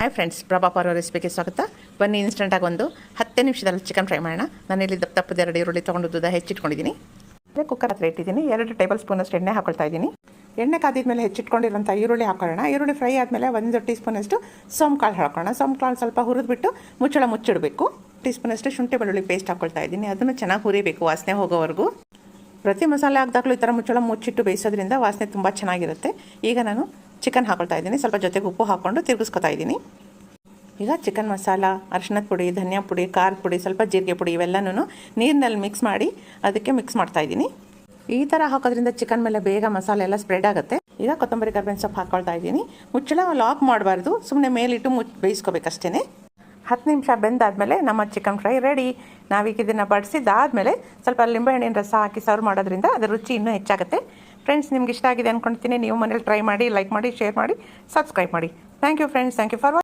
Hi friends, Prabha Paro ರೆಸಿಪಿಗೆ ಸ್ವಾಗತ. ಬನ್ನಿ ಇನ್ಸ್ಟೆಂಟಾಗಿ ಒಂದು 10 ನಿಮಿಷದಲ್ಲಿ ಚಿಕನ್ ಫ್ರೈ ಮಾಡೋಣ. ನಾನಿಲ್ಲಿ ದಪ್ಪದ 2 ಈರುಳ್ಳಿ ತೊಗೊಂಡು ಉದ್ದ ಹೆಚ್ಚಿಟ್ಕೊಂಡಿದ್ದೀನಿ. ಕುಕ್ಕರ್ ಹತ್ರ ಇಟ್ಟಿದ್ದೀನಿ. 2 ಟೇಬಲ್ ಸ್ಪೂನಷ್ಟು ಎಣ್ಣೆ ಹಾಕೊಳ್ತಾ ಇದ್ದೀನಿ. ಎಣ್ಣೆ ಕಾದಿದ್ಮೇಲೆ ಹೆಚ್ಚಿಟ್ಕೊಂಡಿರೋಂಥ ಈರುಳ್ಳಿ ಹಾಕೊಳ್ಳೋಣ. ಈರುಳ್ಳಿ ಫ್ರೈ ಆದಮೇಲೆ 1 ಟೀ ಸ್ಪೂನಷ್ಟು ಸೋಂಕಾಳು ಹಾಕೋಣ. ಸೋಂಕಾಳು ಸ್ವಲ್ಪ ಹುರಿದ್ಬಿಟ್ಟು ಮುಚ್ಚಿಡಬೇಕು. ಟೀ ಸ್ಪೂನಷ್ಟು ಶುಂಠಿ ಬೆಳ್ಳುಳ್ಳಿ ಪೇಸ್ಟ್ ಹಾಕೊಳ್ತಾ ಇದ್ದೀನಿ. ಅದನ್ನು ಚೆನ್ನಾಗಿ ಹುರಿಬೇಕು, ವಾಸನೆ ಹೋಗೋವರೆಗೂ. ಪ್ರತಿ ಮಸಾಲೆ ಹಾಕಿದಾಗಲೂ ಈ ಥರ ಮುಚ್ಚಿಟ್ಟು ಬೇಯಿಸೋದ್ರಿಂದ ವಾಸನೆ ತುಂಬ ಚೆನ್ನಾಗಿರುತ್ತೆ. ಈಗ ನಾನು ಚಿಕನ್ ಹಾಕೊಳ್ತಾ ಇದ್ದೀನಿ. ಸ್ವಲ್ಪ ಜೊತೆಗೆ ಉಪ್ಪು ಹಾಕ್ಕೊಂಡು ತಿರುಗಿಸ್ಕೊತಾ ಇದ್ದೀನಿ. ಈಗ ಚಿಕನ್ ಮಸಾಲ, ಅರಿಶಿಣದ ಪುಡಿ, ಧನಿಯಾ ಪುಡಿ, ಖಾರದ ಪುಡಿ, ಸ್ವಲ್ಪ ಜೀರಿಗೆ ಪುಡಿ ಇವೆಲ್ಲನೂ ನೀರಿನಲ್ಲಿ ಮಿಕ್ಸ್ ಮಾಡಿ ಅದಕ್ಕೆ ಮಿಕ್ಸ್ ಮಾಡ್ತಾ ಇದ್ದೀನಿ. ಈ ಥರ ಹಾಕೋದ್ರಿಂದ ಚಿಕನ್ ಮೇಲೆ ಬೇಗ ಮಸಾಲೆ ಎಲ್ಲ ಸ್ಪ್ರೆಡ್ ಆಗುತ್ತೆ. ಈಗ ಕೊತ್ತಂಬರಿ ಕರ್ಬೇವಿನ ಸೊಪ್ಪು ಹಾಕ್ಕೊಳ್ತಾ ಇದ್ದೀನಿ. ಮುಚ್ಚಳ ಲಾಕ್ ಮಾಡಬಾರ್ದು, ಸುಮ್ಮನೆ ಮೇಲಿಟ್ಟು ಬೇಯಿಸ್ಕೋಬೇಕಷ್ಟೇ. 10 ನಿಮಿಷ ಬೆಂದಾದಮೇಲೆ ನಮ್ಮ ಚಿಕನ್ ಫ್ರೈ ರೆಡಿ. ನಾವೀಗ ಇದನ್ನು ಬಡಿಸಿದ್ದಾದಮೇಲೆ ಸ್ವಲ್ಪ ಲಿಂಬೆಹಣ್ಣಿನ ರಸ ಹಾಕಿ ಸರ್ವ್ ಮಾಡೋದ್ರಿಂದ ಅದರ ರುಚಿ ಇನ್ನೂ ಹೆಚ್ಚಾಗುತ್ತೆ. ಫ್ರೆಂಡ್ಸ್, ನಿಮ್ಗೆ ಇಷ್ಟ ಆಗಿದೆ ಅಂದ್ಕೊಳ್ತೀನಿ. ನೀವು ಮನೇಲಿ ಟ್ರೈ ಮಾಡಿ, ಲೈಕ್ ಮಾಡಿ, ಶೇರ್ ಮಾಡಿ, ಸಬ್ಸ್ಕ್ರೈಬ್ ಮಾಡಿ. Thank you friends. Thank you for